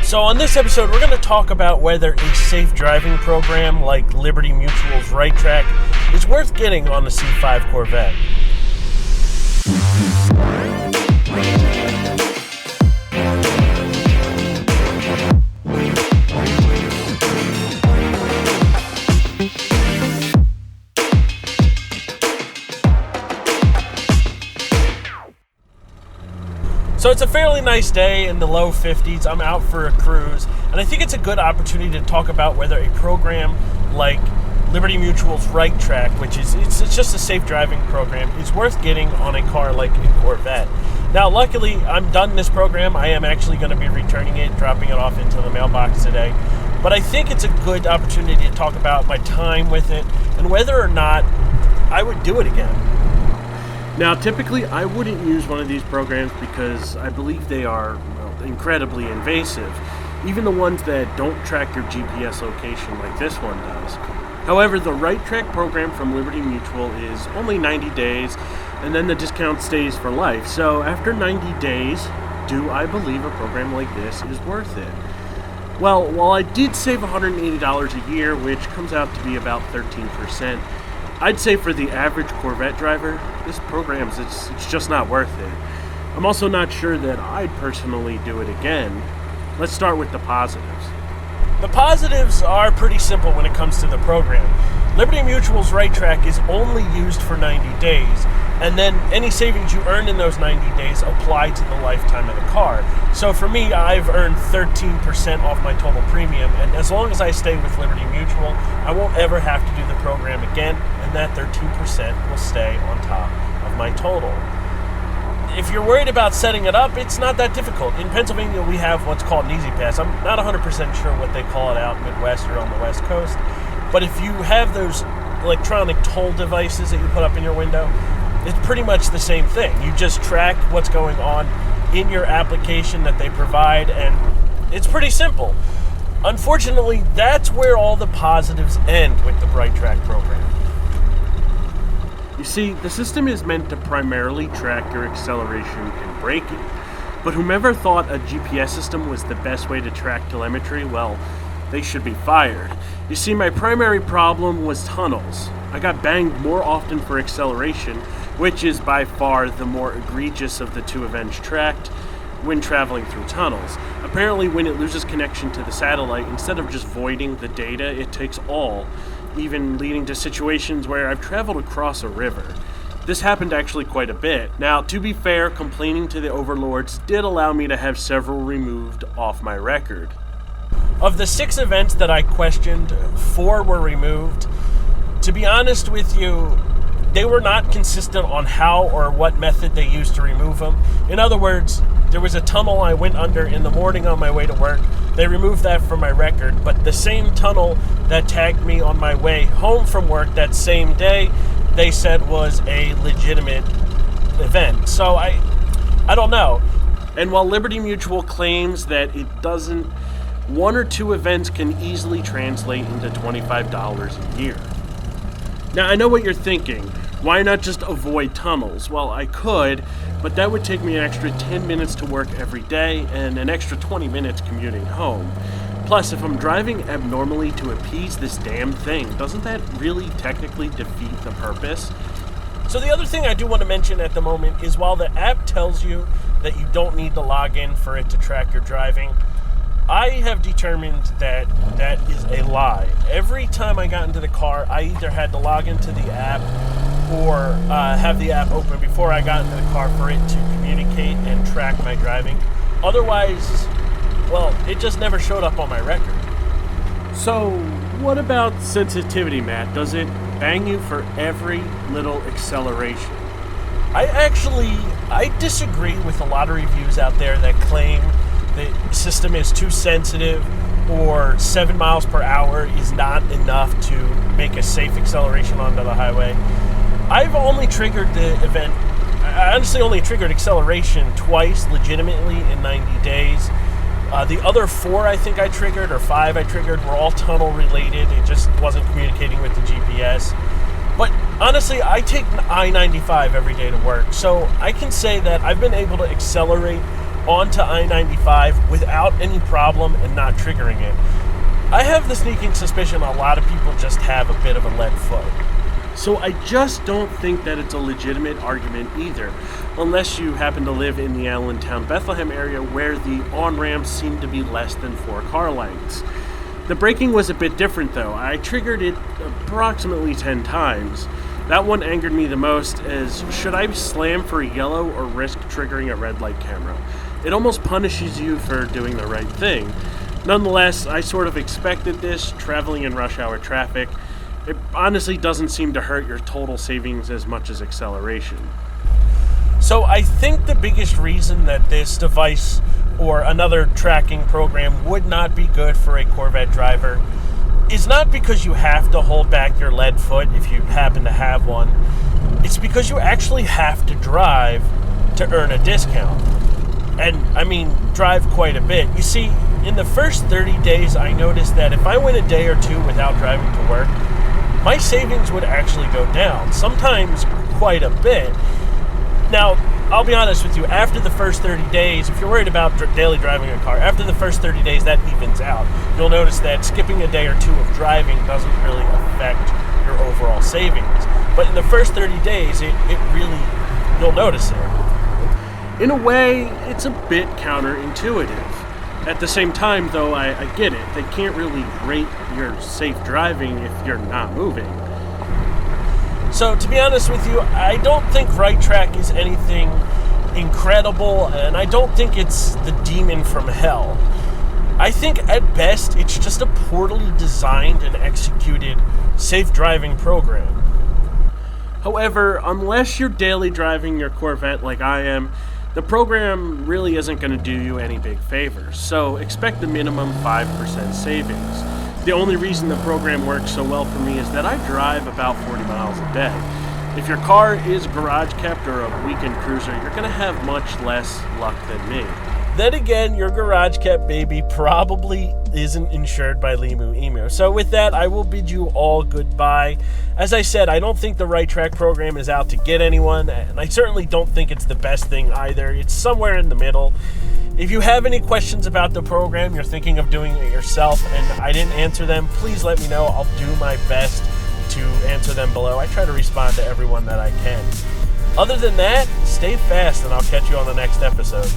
So on this episode, we're going to talk about whether a safe driving program like Liberty Mutual's RightTrack is worth getting on the C5 Corvette. So it's a fairly nice day in the low 50s. I'm out for a cruise, and I think it's a good opportunity to talk about whether a program like Liberty Mutual's RightTrack, which is it's just a safe driving program, is worth getting on a car like a Corvette. Now, luckily, I'm done this program. I am actually going to be returning it, dropping it off into the mailbox today. But I think it's a good opportunity to talk about my time with it and whether or not I would do it again. Now, typically, I wouldn't use one of these programs because I believe they are incredibly invasive, even the ones that don't track your GPS location like this one does. However, the RightTrack program from Liberty Mutual is only 90 days, and then the discount stays for life. So after 90 days, do I believe a program like this is worth it? Well, while I did save $180 a year, which comes out to be about 13%, I'd say for the average Corvette driver, this program, it's just not worth it. I'm also not sure that I'd personally do it again. Let's start with the positives. The positives are pretty simple when it comes to the program. Liberty Mutual's RightTrack is only used for 90 days, and then any savings you earn in those 90 days apply to the lifetime of the car. So for me, I've earned 13% off my total premium, and as long as I stay with Liberty Mutual, I won't ever have to do the program again, and that 13% will stay on top of my total. If you're worried about setting it up, it's not that difficult. In Pennsylvania, we have what's called an Easy Pass. I'm not 100% sure what they call it out Midwest or on the West Coast, but if you have those electronic toll devices that you put up in your window, it's pretty much the same thing. You just track what's going on in your application that they provide, and it's pretty simple. Unfortunately, that's where all the positives end with the RightTrack program. You see, the system is meant to primarily track your acceleration and braking, but whomever thought a GPS system was the best way to track telemetry, well, they should be fired. You see, my primary problem was tunnels. I got banged more often for acceleration, which is by far the more egregious of the two events tracked when traveling through tunnels. Apparently, when it loses connection to the satellite, instead of just voiding the data, it takes all, even leading to situations where I've traveled across a river. This happened actually quite a bit. Now, to be fair, complaining to the overlords did allow me to have several removed off my record. Of the 6 events that I questioned, 4 were removed. To be honest with you, they were not consistent on how or what method they used to remove them. In other words, there was a tunnel I went under in the morning on my way to work. They removed that from my record, but the same tunnel that tagged me on my way home from work that same day, they said was a legitimate event. So I don't know. And while Liberty Mutual claims that it doesn't, 1 or 2 events can easily translate into $25 a year. Now, I know what you're thinking. Why not just avoid tunnels? Well, I could, but that would take me an extra 10 minutes to work every day and an extra 20 minutes commuting home. Plus, if I'm driving abnormally to appease this damn thing, doesn't that really technically defeat the purpose? So the other thing I do want to mention at the moment is while the app tells you that you don't need to log in for it to track your driving, I have determined that that is a lie. Every time I got into the car, I either had to log into the app or have the app open before I got into the car for it to communicate and track my driving. Otherwise, well, it just never showed up on my record. So, what about sensitivity, Matt? Does it bang you for every little acceleration? I disagree with a lot of reviews out there that claim the system is too sensitive or 7 miles per hour is not enough to make a safe acceleration onto the highway. I've only triggered the event, I honestly only triggered acceleration twice legitimately in 90 days. The other 4 I think I triggered, or 5 I triggered, were all tunnel related. It just wasn't communicating with the GPS. But honestly, I take I-95 every day to work, so I can say that I've been able to accelerate onto I-95 without any problem and not triggering it. I have the sneaking suspicion a lot of people just have a bit of a lead foot. So I just don't think that it's a legitimate argument either, unless you happen to live in the Allentown, Bethlehem area where the on-ramps seem to be less than 4 car lengths. The braking was a bit different though. I triggered it approximately 10 times. That one angered me the most, as should I slam for a yellow or risk triggering a red light camera? It almost punishes you for doing the right thing. Nonetheless, I sort of expected this, traveling in rush hour traffic. It honestly doesn't seem to hurt your total savings as much as acceleration. So I think the biggest reason that this device or another tracking program would not be good for a Corvette driver is not because you have to hold back your lead foot if you happen to have one. It's because you actually have to drive to earn a discount. And I mean, drive quite a bit. You see, in the first 30 days, I noticed that if I went a day or two without driving to work, my savings would actually go down, sometimes quite a bit. Now, I'll be honest with you, after the first 30 days, if you're worried about daily driving a car, after the first 30 days, that evens out. You'll notice that skipping a day or two of driving doesn't really affect your overall savings. But in the first 30 days, it really, you'll notice it. In a way, it's a bit counterintuitive. At the same time, though, I get it. They can't really rate your safe driving if you're not moving. So, to be honest with you, I don't think RightTrack is anything incredible, and I don't think it's the demon from hell. I think, at best, it's just a poorly designed and executed safe driving program. However, unless you're daily driving your Corvette like I am, the program really isn't going to do you any big favors, so expect the minimum 5% savings. The only reason the program works so well for me is that I drive about 40 miles a day. If your car is garage kept or a weekend cruiser, you're going to have much less luck than me. Then again, your garage kept baby probably isn't insured by Limu Emu. So with that, I will bid you all goodbye. As I said, I don't think the RightTrack program is out to get anyone, and I certainly don't think it's the best thing either. It's somewhere in the middle. If you have any questions about the program, you're thinking of doing it yourself, and I didn't answer them, please let me know. I'll do my best to answer them below. I try to respond to everyone that I can. Other than that, stay fast, and I'll catch you on the next episode.